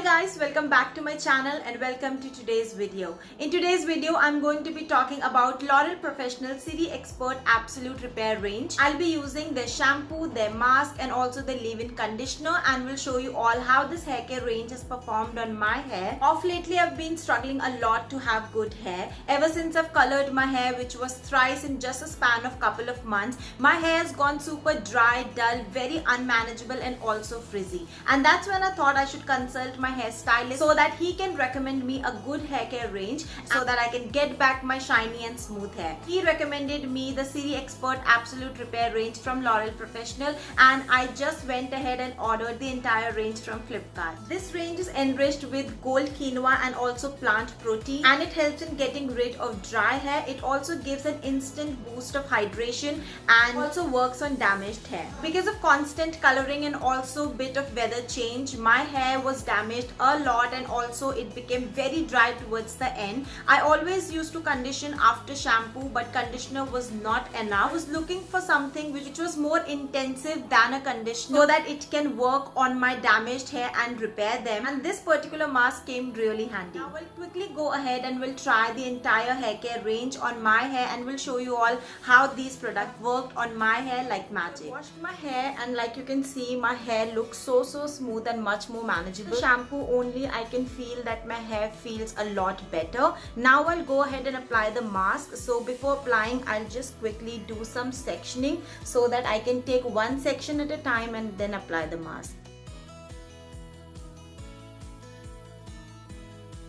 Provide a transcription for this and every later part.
guys, welcome back to my channel and welcome to today's video. In today's video, I'm going to be talking about L'Oreal Professional City Expert Absolute Repair range. I'll be using their shampoo, their mask and also the leave-in conditioner, and will show you all how this hair care range has performed on my hair. Of lately, I've been struggling a lot to have good hair. Ever since I've colored my hair, which was thrice in just a span of couple of months, my hair has gone super dry, dull, very unmanageable and also frizzy. And that's when I thought I should consult my hairstylist so that he can recommend me a good hair care range so that I can get back my shiny and smooth hair. He recommended me the City Expert Absolute Repair range from L'Oreal Professional, and I just went ahead and ordered the entire range from Flipkart. This range is enriched with gold quinoa and also plant protein, and it helps in getting rid of dry hair. It also gives an instant boost of hydration and also works on damaged hair. Because of constant coloring and also bit of weather change, my hair was damaged a lot and also it became very dry towards the end. I always used to condition after shampoo, but conditioner was not enough. I was looking for something which was more intensive than a conditioner so that it can work on my damaged hair and repair them, and this particular mask came really handy. Now we'll quickly go ahead and we'll try the entire hair care range on my hair, and we'll show you all how these products worked on my hair like magic. I washed my hair and like you can see, my hair looks so smooth and much more manageable. The shampoo only, I can feel that my hair feels a lot better. Now I'll go ahead and apply the mask. So before applying, I'll just quickly do some sectioning so that I can take one section at a time and then apply the mask.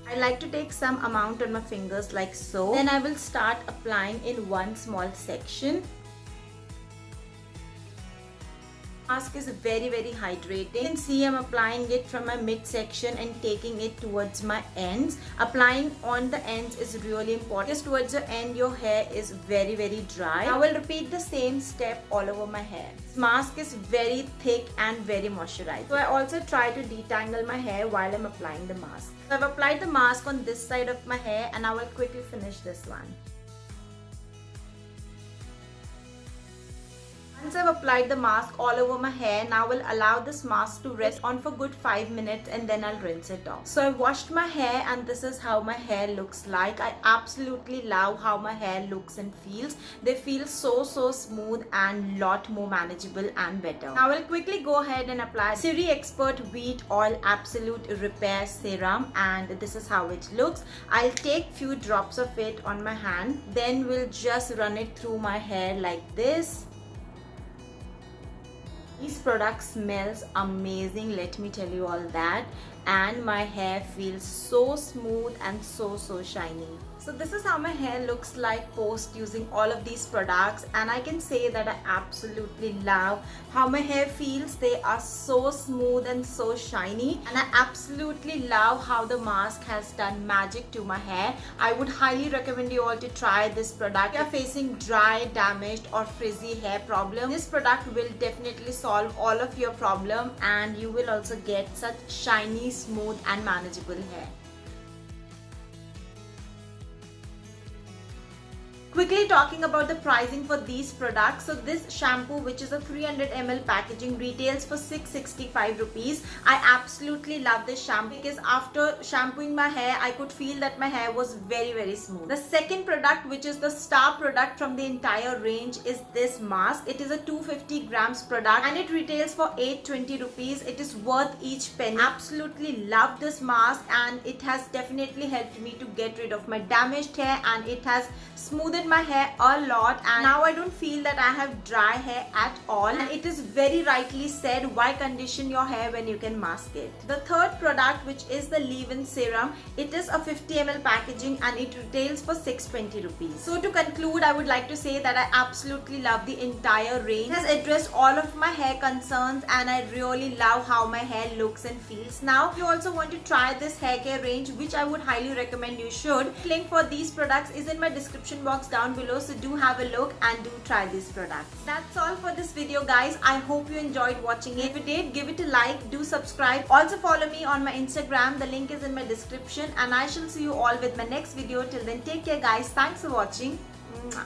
I like to take some amount on my fingers like so. Then I will start applying in one small section. Mask is very hydrating. You can see I'm applying it from my midsection and taking it towards my ends. Applying on the ends is really important because towards the end your hair is very dry. I will repeat the same step all over my hair. This mask is very thick and very moisturized. So I also try to detangle my hair while I'm applying the mask. So I've applied the mask on this side of my hair and I will quickly finish this one. Once I've applied the mask all over my hair, now I'll allow this mask to rest on for good 5 minutes and then I'll rinse it off. So I've washed my hair and this is how my hair looks like. I absolutely love how my hair looks and feels. They feel so smooth and lot more manageable and better. Now I'll quickly go ahead and apply City Expert Wheat Oil Absolute Repair Serum, and this is how it looks. I'll take few drops of it on my hand, then we'll just run it through my hair like this. These products smells amazing, let me tell you all that, and my hair feels so smooth and so shiny. So this is how my hair looks like post using all of these products, and I can say that I absolutely love how my hair feels. They are so smooth and so shiny, and I absolutely love how the mask has done magic to my hair. I would highly recommend you all to try this product. If you are facing dry, damaged or frizzy hair problem, this product will definitely solve all of your problem, and you will also get such shiny, smooth and manageable hair. Quickly talking about the pricing for these products. So this shampoo, which is a 300 ml packaging, retails for 665 rupees. I absolutely love this shampoo because after shampooing my hair, I could feel that my hair was very smooth. The second product, which is the star product from the entire range, is this mask. It is a 250 grams product and it retails for 820 rupees. It is worth each penny. Absolutely love this mask, and it has definitely helped me to get rid of my damaged hair, and it has smoothed my hair a lot, and now I don't feel that I have dry hair at all. And it is very rightly said, why condition your hair when you can mask it. The third product, which is the leave-in serum, it is a 50 ml packaging and it retails for 620 rupees. So to conclude, I would like to say that I absolutely love the entire range. It has addressed all of my hair concerns, and I really love how my hair looks and feels now. If you also want to try this hair care range, which I would highly recommend you should, link for these products is in my description box down below, so do have a look and do try these products. That's all for this video, guys. I hope you enjoyed watching it. If you did, give it a like, do subscribe. Also follow me on my Instagram. The link is in my description, and I shall see you all with my next video. Till then, take care, guys. Thanks for watching. Mwah.